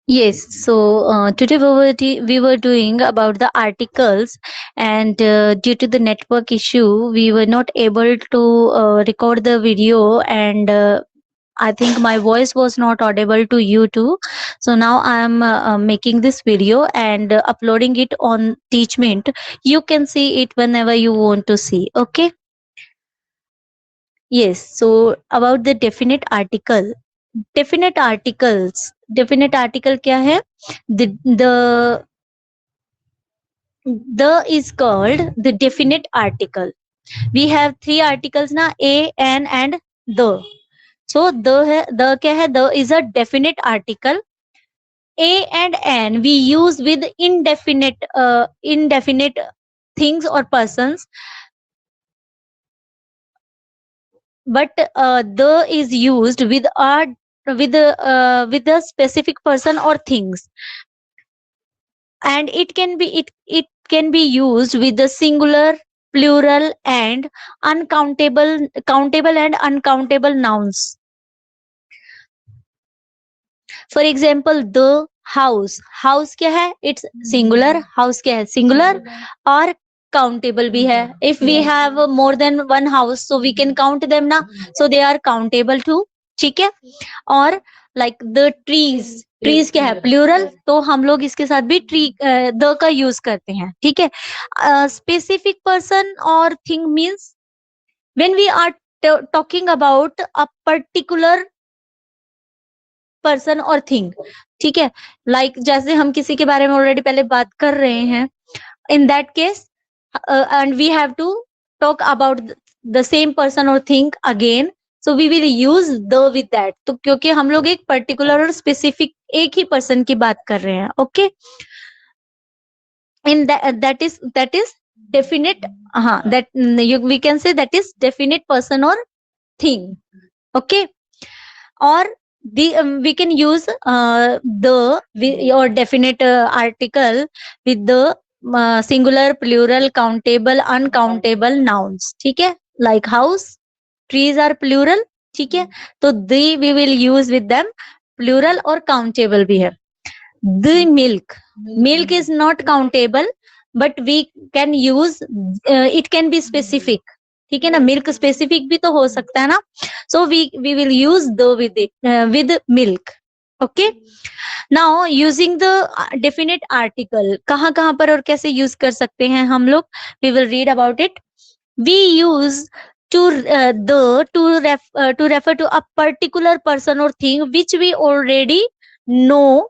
Yes, so today we were doing about the articles, and due to the network issue, we were not able to record the video, and I think my voice was not audible to you too. So now I am making this video and uploading it on Teachment. You can see it whenever you want to see. Okay. Yes. So about the definite article. Definite article क्या है? The is called the definite article. We have three articles na, a, an and the. So the क्या है? The is a definite article. A and an we use with indefinite things or persons, but the is used with a specific person or things, and it can be used with the singular, plural and countable and uncountable nouns. For example, the house क्या है? It's singular. House क्या है? Singular. और countable भी है. If we have more than one house, so we can count them ना, so they are countable too. ठीक है. और like the trees क्या है? Plural. तो हम लोग इसके साथ भी tree the का use करते हैं. ठीक है. Specific person or thing means when we are talking about a particular person और थिंग. ठीक है. लाइक जैसे हम किसी के बारे में ऑलरेडी पहले बात कर रहे हैं, in that case and we have to talk about the same person और thing again, so we will use the with that. तो क्योंकि हम लोग एक पर्टिकुलर और स्पेसिफिक एक ही पर्सन की बात कर रहे हैं. Okay. In that is definite. हाँ, that we can say that is definite person और थिंग. ओके. और we can use or definite article with the singular, plural, countable, uncountable nouns. ठीक है. Like house, trees are plural. ठीक है. तो the we will use with them plural और countable भी है. The milk is not countable, but we can use it can be specific. ठीक है ना. मिल्क स्पेसिफिक भी तो हो सकता है ना. So we will use the with milk. Okay. Now using the definite article कहाँ पर और कैसे यूज कर सकते हैं हम लोग, we will read about it. We use to refer to a particular person or thing which we already know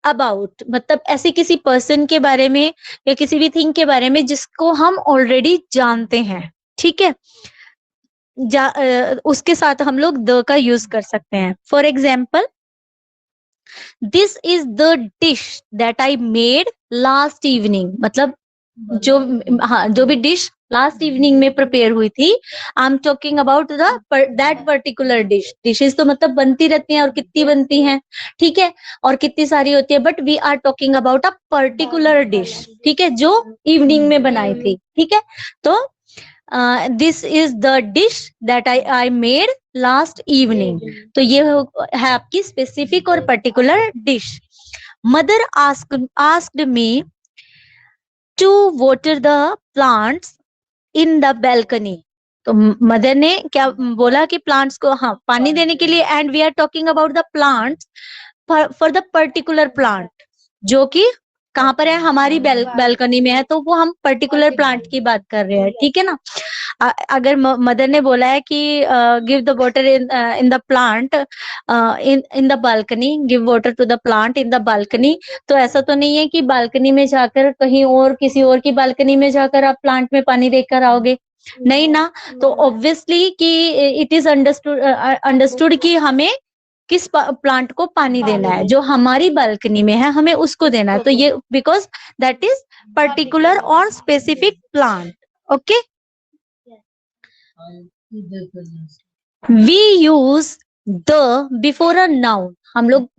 about. मतलब ऐसे किसी पर्सन के बारे में या किसी भी थिंग के बारे में जिसको हम ऑलरेडी जानते हैं. ठीक है. उसके साथ हम लोग द का यूज कर सकते हैं. For example, this is the dish that I made last evening. मतलब जो भी डिश लास्ट इवनिंग में प्रिपेयर हुई थी, I am talking about that particular dish. Dishes तो मतलब बनती रहती हैं और कितनी बनती हैं. ठीक है. और कितनी सारी होती है, but we are talking about a particular dish. ठीक है. जो इवनिंग में बनाई थी. ठीक है. तो this is the dish that I made last evening. तो ये है आपकी स्पेसिफिक और particular dish. Mother asked me to water the plants in the balcony. तो मदर ने क्या बोला कि प्लांट्स को पानी देने के लिए. And we are talking about the plants for the particular plant जो कि कहाँ पर है, हमारी बैल्कनी में है. तो वो हम पर्टिकुलर प्लांट की बात कर रहे हैं. ठीक है ना. अगर मदर ने बोला है कि give the water in the plant in the balcony, give water to the plant in the balcony, तो ऐसा तो नहीं है कि बालकनी में जाकर कहीं और किसी और की बालकनी में जाकर आप प्लांट में पानी देकर आओगे. नहीं ना. तो ऑब्वियसली कि इट इज अंडरस्टूड कि हमें किस प्लांट को पानी देना है. जो हमारी बालकनी में है हमें उसको देना है. तो ये बिकॉज दैट इज पर्टिकुलर और specific plant. Okay. We use the before a noun. हम लोग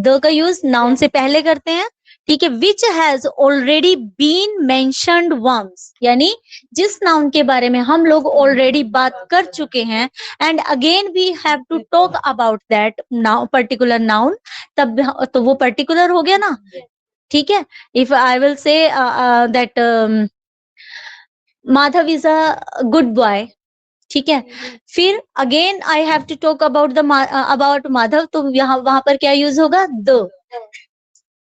द का यूज नाउन से पहले करते हैं. ठीक है, which has already been mentioned once, यानी जिस नाउन के बारे में हम लोग ऑलरेडी बात कर चुके हैं, and again we have to talk about that now particular noun, तब तो वो पर्टिकुलर हो गया ना। ठीक है, if I will say that Madhav is a good boy, ठीक है, फिर again I have to talk about the about Madhav, तो यहाँ वहां पर क्या यूज होगा, द।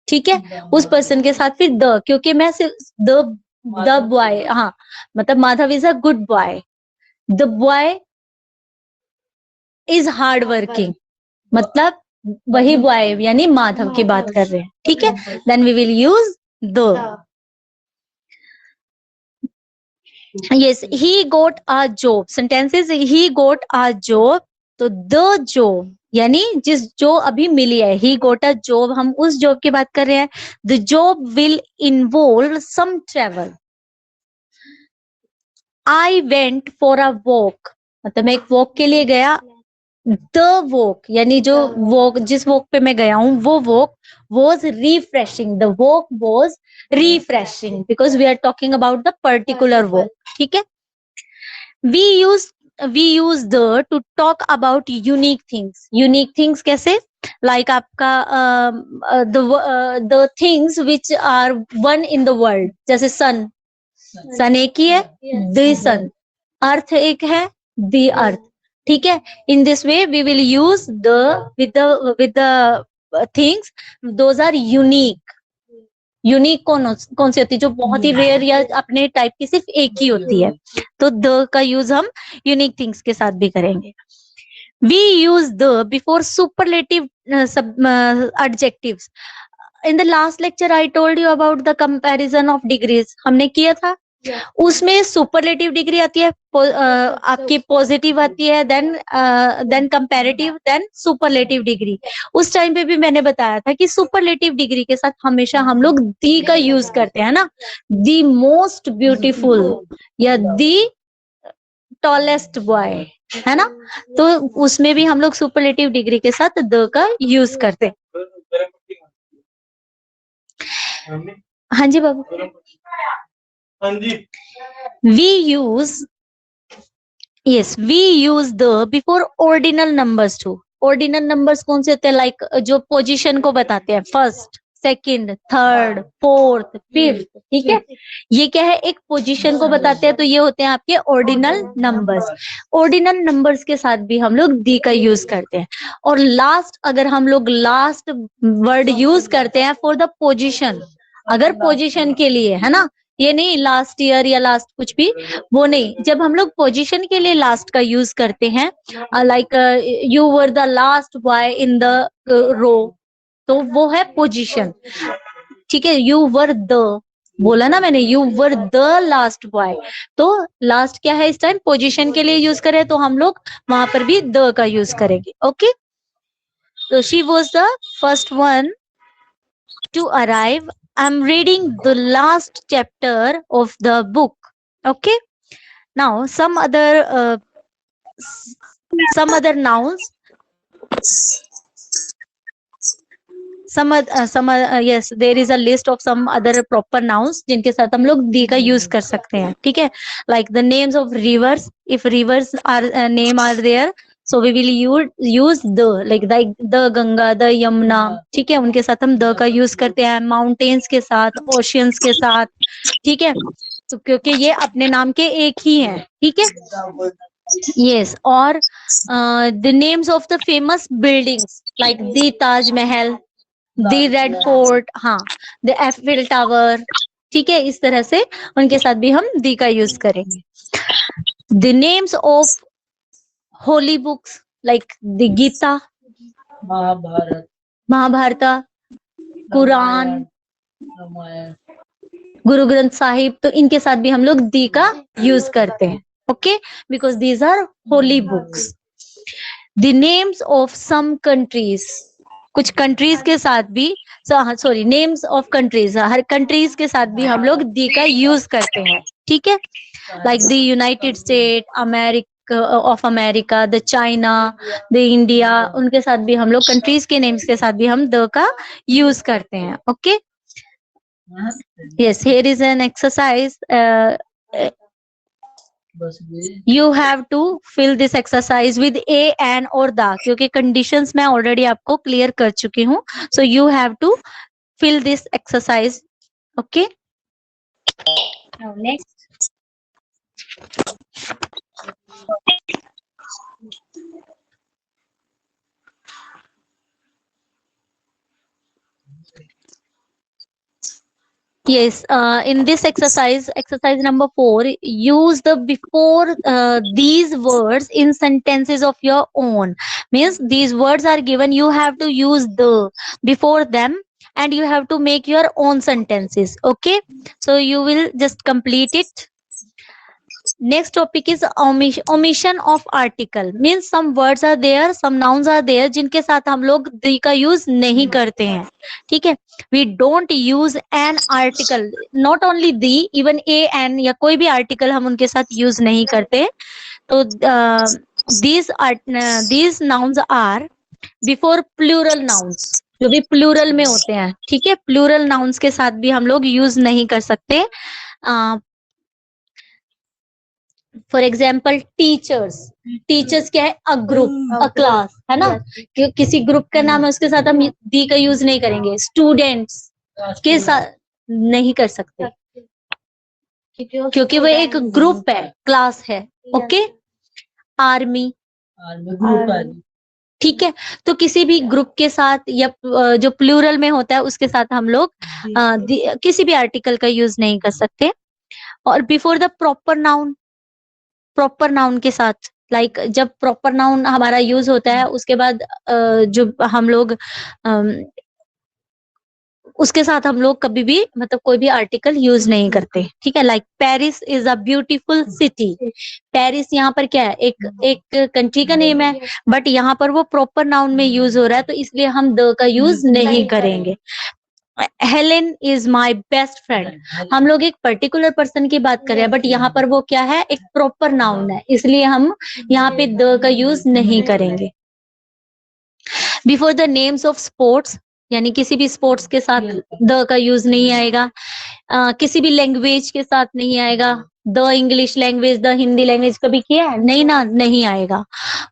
ठीक है, उस पर्सन के साथ फिर द, क्योंकि मैं सिर्फ द बॉय, हाँ, मतलब Madhav is a good boy, the boy is hard working, मतलब वही बॉय यानी माधव की बात कर रहे हैं। ठीक है, then we will use the. yes, he got a job, sentences he got a job, तो the job यानी जिस जो अभी मिली है, he got a job, हम उस जॉब की बात कर रहे हैं। the job will involve some travel, I went for a walk, मतलब मैं एक वॉक के लिए गया, द वॉक यानी जो वॉक, जिस वॉक पे मैं गया हूँ वो walk was refreshing, the walk was refreshing, because we are talking about the particular walk. ठीक है, we use the to talk about unique things, unique things कैसे, लाइक आपका the things which are one in the world, जैसे sun, सन एक ही है, the सन, अर्थ एक है, the earth. ठीक है, in this way we will use the with the things those are unique. Unique कौन सी होती है, जो बहुत ही रेयर या अपने टाइप की सिर्फ एक ही होती है, तो द का यूज हम यूनिक थिंग्स के साथ भी करेंगे। We use the before superlative adjectives. In the last lecture I told you about the comparison of degrees, हमने किया था, उसमें सुपरलेटिव डिग्री आती है, आपकी पॉजिटिव आती है, then comparative, then superlative degree. उस टाइम पे भी मैंने बताया था कि सुपरलेटिव डिग्री के साथ हमेशा हम लोग दी का यूज करते हैं ना, दी मोस्ट ब्यूटीफुल या दी टॉलेस्ट बॉय, है ना, तो उसमें भी हम लोग सुपरलेटिव डिग्री के साथ द का यूज करते हैं। हाँ जी बाबू, we use, yes, we use the before ordinal numbers too। ordinal numbers कौन से होते हैं, लाइक जो पोजीशन को बताते हैं, first, second, third, fourth, fifth. ठीक है, ये क्या है, एक पोजीशन को बताते हैं, तो ये होते हैं आपके ऑर्डिनल नंबर्स। ऑर्डिनल नंबर्स के साथ भी हम लोग दी का यूज करते हैं। और लास्ट, अगर हम लोग लास्ट वर्ड यूज करते हैं फॉर द पोजीशन, अगर पोजीशन के लिए, है ना, ये नहीं लास्ट ईयर या लास्ट कुछ भी, वो नहीं, जब हम लोग पोजीशन के लिए लास्ट का यूज करते हैं, like you were the last boy in the row, तो वो है पोजीशन। ठीक है, यू वर द, बोला ना मैंने, you were the last boy, तो लास्ट क्या है, इस टाइम पोजीशन के लिए यूज करें, तो हम लोग वहां पर भी द का यूज करेंगे। ओके, तो she was the first one to arrive. I'm reading the last chapter of the book. Okay. Now some other nouns. Yes, there is a list of some other proper nouns जिनके साथ हम लोग दी का use कर सकते हैं। ठीक है, like the names of rivers, if rivers are name are there, so we will use the, like the Ganga, the Yamuna. ठीक है, उनके साथ हम द का यूज करते हैं। माउंटेन्स के साथ, ओशियंस के साथ। ठीक है, तो क्योंकि ये अपने नाम के एक ही हैं। ठीक है, yes, और the names of the famous buildings like the Taj Mahal, the red fort, हाँ, द एफिल टावर। ठीक है, इस तरह से उनके साथ भी हम दी का यूज करेंगे। The names of holy books like the Gita, Mahabharata, Quran, Guru Granth Sahib, तो इनके साथ भी हम लोग दी का यूज करते हैं। Okay, because these are holy books. The names of some countries, कुछ कंट्रीज के साथ भी, सॉरी, नेम्स ऑफ कंट्रीज, हर कंट्रीज के साथ भी हम लोग दी का यूज करते हैं। ठीक है, like the United state of America, the China, the India, उनके साथ भी हम लोग कंट्रीज के नेम्स के साथ भी हम द का यूज करते हैं। Okay, Yes, here is an exercise. You have to fill this exercise with a, an or the, क्योंकि conditions मैं already आपको clear कर चुकी हूँ. So you have to fill this exercise. Okay. Now next. Yes, in this exercise, exercise number 4, use the before these words in sentences of your own. Means these words are given, you have to use the before them and you have to make your own sentences. Okay, so you will just complete it. Next topic is omission of article. Means some words are there, some nouns are there जिनके साथ हम लोग the का use नहीं करते हैं. ठीक है, we don't use an article, not only the, even a, an या कोई भी article हम उनके साथ use नहीं करते. तो these nouns are before plural nouns, जो भी plural में होते हैं. ठीक है, plural nouns के साथ भी हम लोग use नहीं कर सकते. फॉर एग्जाम्पल टीचर्स, टीचर्स क्या है, अ ग्रुप, अ क्लास, है ना. किसी ग्रुप का नाम है उसके साथ हम दी का यूज नहीं करेंगे. स्टूडेंट्स के साथ नहीं कर सकते क्योंकि वो एक ग्रुप है, क्लास है. ओके. आर्मी, ठीक है. तो किसी भी ग्रुप के साथ या जो प्लूरल में होता है उसके साथ हम लोग किसी भी आर्टिकल का यूज नहीं कर सकते. और बिफोर द प्रॉपर नाउन के साथ, लाइक जब प्रॉपर नाउन हमारा यूज होता है उसके बाद जो हम लोग उसके साथ हम लोग कभी भी मतलब कोई भी आर्टिकल यूज नहीं करते. ठीक है, like Paris is a beautiful city. Paris यहाँ पर क्या है, एक कंट्री का नेम है, बट यहाँ पर वो प्रॉपर नाउन में यूज हो रहा है तो इसलिए हम द का यूज नहीं करेंगे. Helen is my best friend, हम लोग एक पर्टिकुलर पर्सन की बात कर रहे हैं बट यहाँ पर वो क्या है, एक प्रॉपर नाउन है, इसलिए हम यहाँ पे द का यूज नहीं करेंगे. Before the names of sports, यानी किसी भी स्पोर्ट्स के साथ द का यूज नहीं आएगा. किसी भी लैंग्वेज के साथ नहीं आएगा. The English language, the Hindi language कभी किया है नहीं ना, नहीं आएगा.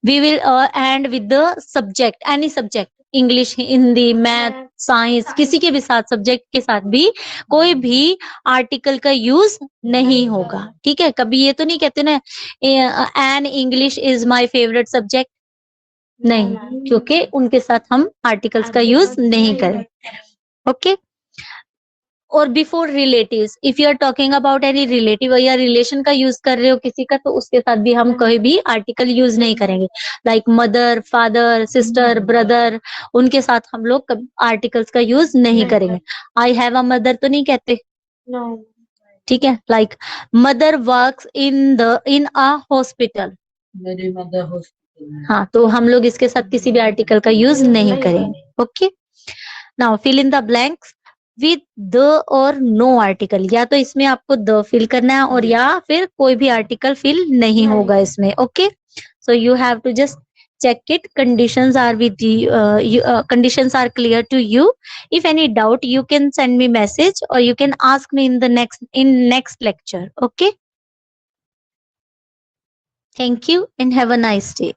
We will end with the subject, any subject, English, Hindi, math, science, किसी के भी साथ सब्जेक्ट के साथ भी कोई भी आर्टिकल का यूज नहीं होगा. ठीक है, कभी ये तो नहीं कहते ना an English is my favourite subject, नहीं, क्योंकि उनके साथ हम आर्टिकल्स का यूज नहीं करें. ओके. और before relatives, if you are talking about any relative या रिलेशन का यूज कर रहे हो किसी का, तो उसके साथ भी हम कोई भी आर्टिकल यूज नहीं करेंगे. Like mother, father, sister, brother, उनके साथ हम लोग आर्टिकल्स का यूज नहीं करेंगे. आई हैव अ मदर तो नहीं कहते. ठीक है, like mother works in a hospital, मेरी मदर हॉस्पिटल. हाँ, तो हम लोग इसके साथ किसी भी आर्टिकल का यूज नहीं करेंगे. Okay. Now fill in the blanks with the और नो आर्टिकल. या तो इसमें आपको द फिल करना है और या फिर कोई भी आर्टिकल फिल नहीं होगा इसमें. Okay. So you have to just check it. Conditions are with you, conditions are clear to you. If any doubt you can send me message or you can ask me in the next lecture. Okay. Thank you and have a nice day.